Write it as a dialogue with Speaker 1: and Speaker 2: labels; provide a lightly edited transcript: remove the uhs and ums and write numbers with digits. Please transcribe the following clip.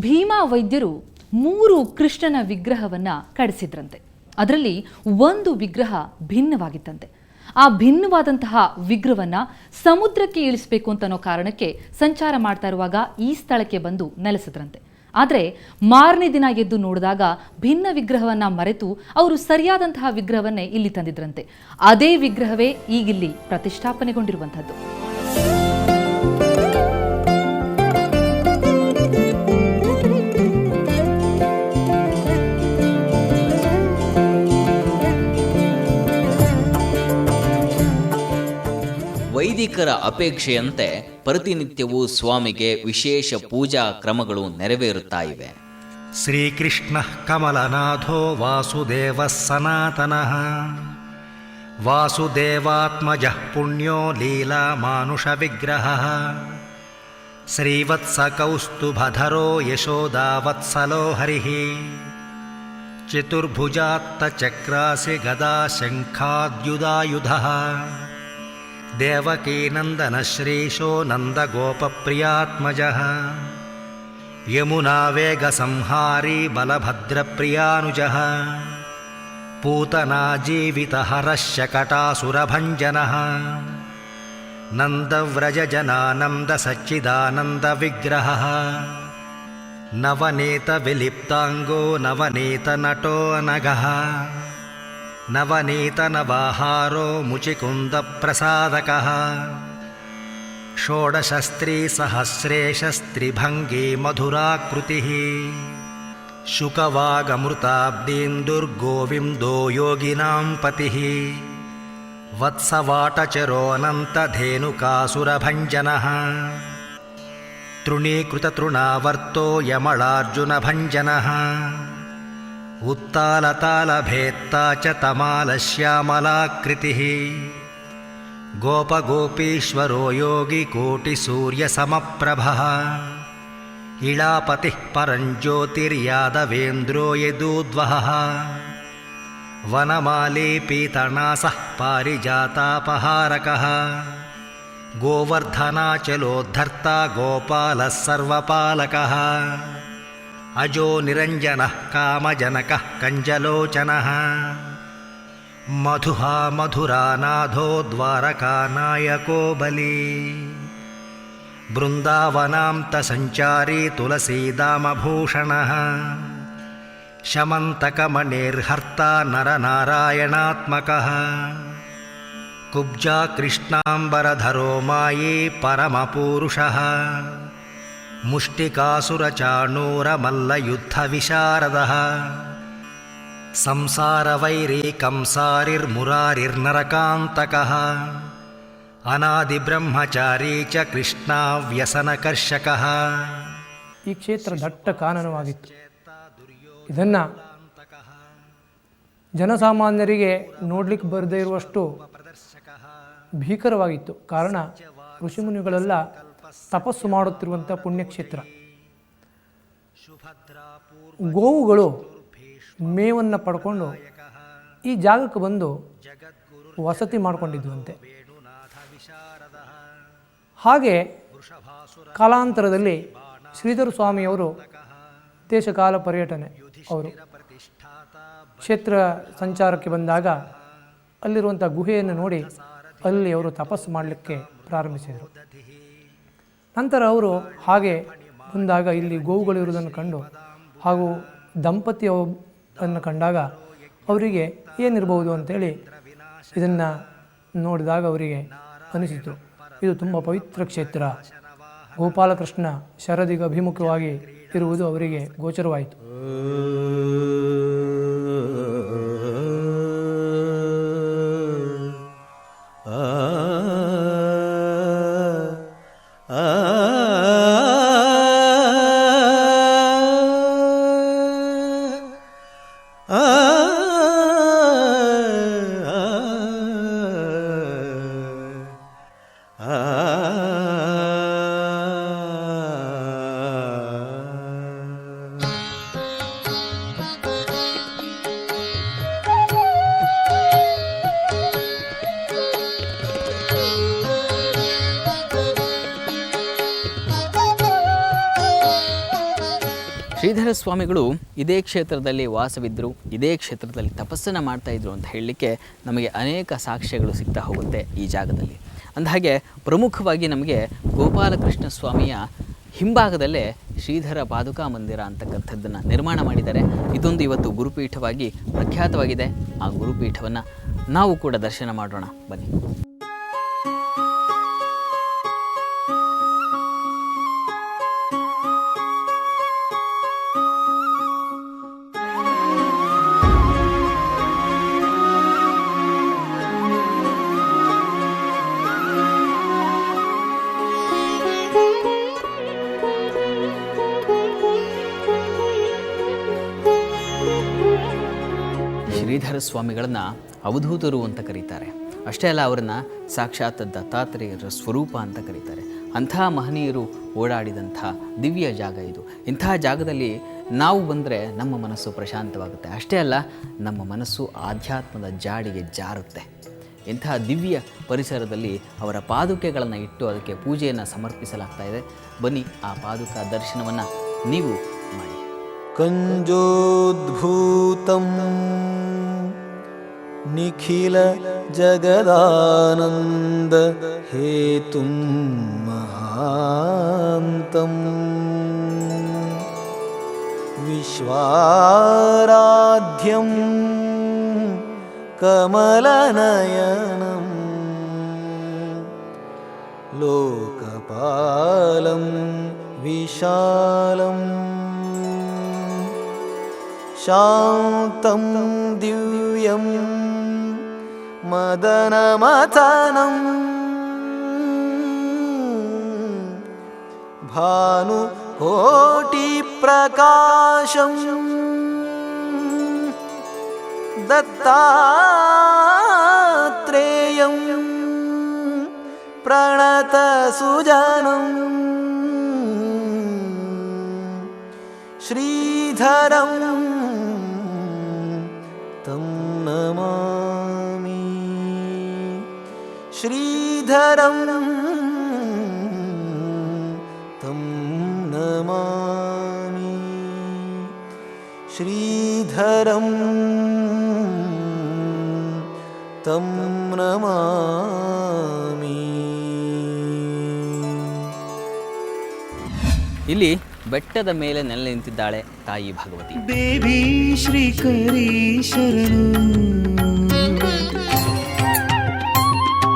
Speaker 1: ಭೀಮಾ ವೈದ್ಯರು 3 ಕೃಷ್ಣನ ವಿಗ್ರಹವನ್ನ ಕಡಿಸಿದ್ರಂತೆ. ಅದರಲ್ಲಿ ಒಂದು ವಿಗ್ರಹ ಭಿನ್ನವಾಗಿತ್ತಂತೆ. ಆ ಭಿನ್ನವಾದಂತಹ ವಿಗ್ರಹವನ್ನ ಸಮುದ್ರಕ್ಕೆ ಇಳಿಸಬೇಕು ಅಂತ ಅನ್ನೋ ಕಾರಣಕ್ಕೆ ಸಂಚಾರ ಮಾಡ್ತಾ ಇರುವಾಗ ಈ ಸ್ಥಳಕ್ಕೆ ಬಂದು ನೆಲೆಸಿದ್ರಂತೆ. ಆದರೆ ಮಾರನೇ ದಿನ ಎದ್ದು ನೋಡಿದಾಗ ಭಿನ್ನ ವಿಗ್ರಹವನ್ನ ಮರೆತು ಅವರು ಸರಿಯಾದಂತಹ ವಿಗ್ರಹವನ್ನೇ ಇಲ್ಲಿ ತಂದಿದ್ರಂತೆ. ಅದೇ ವಿಗ್ರಹವೇ ಈಗಿಲ್ಲಿ ಪ್ರತಿಷ್ಠಾಪನೆಗೊಂಡಿರುವಂಥದ್ದು.
Speaker 2: ವೈದಿಕರ ಅಪೇಕ್ಷೆಯಂತೆ ಪ್ರತಿನಿತ್ಯವೂ ಸ್ವಾಮಿಗೆ ವಿಶೇಷ ಪೂಜಾ ಕ್ರಮಗಳು ನೆರವೇರುತ್ತಾ ಇವೆ.
Speaker 3: ಶ್ರೀಕೃಷ್ಣ ಕಮಲನಾಥೋ ವಾಸುದೇವ ಸನಾತನಃ ವಾಸುದೇವಾತ್ಮಜ ಪುಣ್ಯೋ ಲೀಲಾ ಮಾನುಷ ವಿಗ್ರಹ ಶ್ರೀವತ್ಸ ಕೌಸ್ತುಭಧರೋ ಯಶೋದಾವತ್ಸಲೋ ಹರಿಃ ಚತುರ್ಭುಜಾತ್ತ ಚಕ್ರಾಸಿ ಗದಾ ಶಂಖಾದ್ಯುಧಾಯುಧಃ ದೇವಕೀನಂದನ ಶ್ರೀಶೋ ನಂದಗೋಪಪ್ರಿಯಾತ್ಮಜಃ ಯಮುನಾ ವೇಗ ಸಂಹಾರಿ ಬಲಭದ್ರಪ್ರಿಯಾನುಜಃ ಪೂತನಾ ಜೀವಿತಹರಶ್ಯಕಟಾಸುರಭಂಜನಃ ನಂದವ್ರಜಜನಾನಂದ ಸಚ್ಚಿದಾನಂದ ವಿಗ್ರಹಃ ನವನೀತ ವಿಲಿಪ್ತಾಂಗೋ ನವನೀತ ನಟೋ ಅನಘಃ ನವನೀತ ನವಾಹಾರೋ ಮುಚಿಕುಂದ ಪ್ರಸಾದಕಃ ಷೋಡಶಸ್ತ್ರೀ ಸಹಸ್ರೇಶಸ್ತ್ರಿಭಂಗಿ ಮಧುರಾಕೃತಿಃ ಶುಕವಾಗಮೃತಾಬ್ದೀಂದುರ್ಗೋವಿಂದೋ ಯೋಗಿನಾಂ ಪತಿಃ ವತ್ಸವಾಟಚರೋನಂತಧೇನುಕಾಸುರಭಂಜನಃ ತೃಣೀಕೃತತೃಣಾವರ್ತೋ ಯಮಳಾರ್ಜುನಭಂಜನಃ ಉತ್ತಾಲತಾಲಭೇತ್ತಾ ಚ ತಮಾಲಶ್ಯಾಮಲಾಕೃತಿಃ ಗೋಪಗೋಪೀಶ್ವರೋ ಯೋಗಿ ಕೋಟಿಸೂರ್ಯಸಮಪ್ರಭಃ ಇಳಾಪತಿಃ ಪರಂಜ್ಯೋತಿರ್ಯಾದವೇಂದ್ರೋ ಯದೂದ್ವಹಃ ವನಮಾಲಿ ಪೀತನಾಸಃ ಪಾರಿಜಾತಾಪಹಾರಕಃ ಗೋವರ್ಧನಾಚಲೋದ್ಧರ್ತಾ ಗೋಪಾಲಃ ಸರ್ವಪಾಲಕಃ ಅಜೋ ನಿರಂಜನಃ ಕಾಮಜನಕಃ ಕಂಜಲೋಚನಃ ಮಧುಃ ಮಧುರಾನಾಥೋ ದ್ವಾರಕಾನಾಯಕೋ ಬಲಿ ಬೃಂದಾವನಾಂತ ಸಂಚಾರಿ ತುಳಸೀದಾಮಭೂಷಣಃ ಶಮಂತಕಮಣಿರ್ಹರ್ತಾ ನರನಾರಾಯಣಾತ್ಮಕಃ ಕುಬ್ಜಾ ಕೃಷ್ಣಾಂಬರಧರೋ ಮಾಯೇ ಪರಮಪೂರುಷಃ ಮುಷ್ಟಿಕಾಸುರಚಾಣೂರಮಲ್ಲಯುದ್ಧವಿಶಾರದಃ ಸಂಸಾರವೈರೀ ಕಂಸಾರಿರ್ಮುರಾರಿರ್ನರಕಾಂತಕಃ ಅನಾದಿಬ್ರಹ್ಮಚಾರಿ ಚ ಕೃಷ್ಣಾವ್ಯಸನಕರ್ಷಕಃ.
Speaker 4: ಈ ಕ್ಷೇತ್ರ ದಟ್ಟ ಕಾನನವಾಗಿತ್ತು. ಇದನ್ನು ಜನಸಾಮಾನ್ಯರಿಗೆ ನೋಡ್ಲಿಕ್ಕೆ ಬರದೇ ಇರುವಷ್ಟು ಭೀಕರವಾಗಿತ್ತು. ಕಾರಣ ಋಷಿಮುನಿಗಳೆಲ್ಲ ತಪಸ್ಸು ಮಾಡುತ್ತಿರುವಂಥ ಪುಣ್ಯಕ್ಷೇತ್ರ. ಗೋವುಗಳು ಮೇವನ್ನು ಪಡ್ಕೊಂಡು ಈ ಜಾಗಕ್ಕೆ ಬಂದು ವಸತಿ ಮಾಡಿಕೊಂಡಿದ್ವಂತೆ. ಹಾಗೆ ಕಾಲಾಂತರದಲ್ಲಿ ಶ್ರೀಧರ ಸ್ವಾಮಿಯವರು ದೇಶಕಾಲ ಪರ್ಯಟನೆ ಅವರು ಕ್ಷೇತ್ರ ಸಂಚಾರಕ್ಕೆ ಬಂದಾಗ ಅಲ್ಲಿರುವಂಥ ಗುಹೆಯನ್ನು ನೋಡಿ ಅಲ್ಲಿ ಅವರು ತಪಸ್ಸು ಮಾಡಲಿಕ್ಕೆ ಪ್ರಾರಂಭಿಸಿದರು. ನಂತರ ಅವರು ಹಾಗೆ ಬಂದಾಗ ಇಲ್ಲಿ ಗೋವುಗಳಿರುವುದನ್ನು ಕಂಡು ಹಾಗೂ ದಂಪತಿಯನ್ನು ಕಂಡಾಗ ಅವರಿಗೆ ಏನಿರ್ಬೋದು ಅಂತೇಳಿ ಇದನ್ನು ನೋಡಿದಾಗ ಅವರಿಗೆ ಅನಿಸಿತು, ಇದು ತುಂಬ ಪವಿತ್ರ ಕ್ಷೇತ್ರ. ಗೋಪಾಲಕೃಷ್ಣ ಶರದಿಗೆ ಅಭಿಮುಖವಾಗಿ ಇರುವುದು ಅವರಿಗೆ ಗೋಚರವಾಯಿತು.
Speaker 2: ಶ್ರೀಧರ ಸ್ವಾಮಿಗಳು ಇದೇ ಕ್ಷೇತ್ರದಲ್ಲಿ ವಾಸವಿದ್ದರು, ಇದೇ ಕ್ಷೇತ್ರದಲ್ಲಿ ತಪಸ್ಸನ್ನು ಮಾಡ್ತಾಯಿದ್ರು ಅಂತ ಹೇಳಲಿಕ್ಕೆ ನಮಗೆ ಅನೇಕ ಸಾಕ್ಷ್ಯಗಳು ಸಿಗ್ತಾ ಹೋಗುತ್ತೆ ಈ ಜಾಗದಲ್ಲಿ. ಅಂದಹಾಗೆ ಪ್ರಮುಖವಾಗಿ ನಮಗೆ ಗೋಪಾಲಕೃಷ್ಣ ಸ್ವಾಮಿಯ ಹಿಂಭಾಗದಲ್ಲೇ ಶ್ರೀಧರ ಪಾದುಕಾ ಮಂದಿರ ಅಂತಕ್ಕಂಥದ್ದನ್ನು ನಿರ್ಮಾಣ ಮಾಡಿದ್ದಾರೆ. ಇದೊಂದು ಇವತ್ತು ಗುರುಪೀಠವಾಗಿ ಪ್ರಖ್ಯಾತವಾಗಿದೆ. ಆ ಗುರುಪೀಠವನ್ನು ನಾವು ಕೂಡ ದರ್ಶನ ಮಾಡೋಣ ಬನ್ನಿ. ಶ್ರೀಧರ ಸ್ವಾಮಿಗಳನ್ನು ಅವಧೂತರು ಅಂತ ಕರೀತಾರೆ. ಅಷ್ಟೇ ಅಲ್ಲ, ಅವರನ್ನು ಸಾಕ್ಷಾತ್ ದತ್ತಾತ್ರೇಯರ ಸ್ವರೂಪ ಅಂತ ಕರೀತಾರೆ. ಅಂಥ ಮಹನೀಯರು ಓಡಾಡಿದಂಥ ದಿವ್ಯ ಜಾಗ ಇದು. ಇಂಥ ಜಾಗದಲ್ಲಿ ನಾವು ಬಂದರೆ ನಮ್ಮ ಮನಸ್ಸು ಪ್ರಶಾಂತವಾಗುತ್ತೆ. ಅಷ್ಟೇ ಅಲ್ಲ, ನಮ್ಮ ಮನಸ್ಸು ಆಧ್ಯಾತ್ಮದ ಜಾಡಿಗೆ ಜಾರುತ್ತೆ. ಇಂತಹ ದಿವ್ಯ ಪರಿಸರದಲ್ಲಿ ಅವರ ಪಾದುಕೆಗಳನ್ನು ಇಟ್ಟು ಅದಕ್ಕೆ ಪೂಜೆಯನ್ನು ಸಮರ್ಪಿಸಲಾಗ್ತಾ ಇದೆ. ಬನ್ನಿ, ಆ ಪಾದುಕಾ ದರ್ಶನವನ್ನು ನೀವು ಮಾಡಿ.
Speaker 5: ಕಂಜೋದ್ಭೂತಂ ನಿಖಿಲ ಜಗದಾನಂದ ಹೇತುಂ ಮಹಾಂತಂ ವಿಶ್ವಾರಾಧ್ಯಂ ಕಮಲನಯನಂ ಲೋಕಪಾಲಂ ವಿಶಾಲಂ ಶಾಂತಂ ದಿವ್ಯಂ ಮದನಮಥನಂ ಭಾನುಕೋಟಿ ಪ್ರಕಾಶಂ ದತ್ತಾತ್ರೇಯಂ ಪ್ರಣತ ಸುಜನಂ ಶ್ರೀಧರಂ ತಂ ನಮಾಮಿ. ಶ್ರೀಧರಂ ತಂ ನಮಾಮಿ. ಶ್ರೀಧರಂ ತಂ ನಮಾಮಿ.
Speaker 2: ಇಲ್ಲಿ ಬೆಟ್ಟದ ಮೇಲೆ ನಿಂತಿದ್ದಾಳೆ ತಾಯಿ ಭಗವತಿ.
Speaker 5: ದೇವಿ ಶ್ರೀಕರಿ ಶರಣು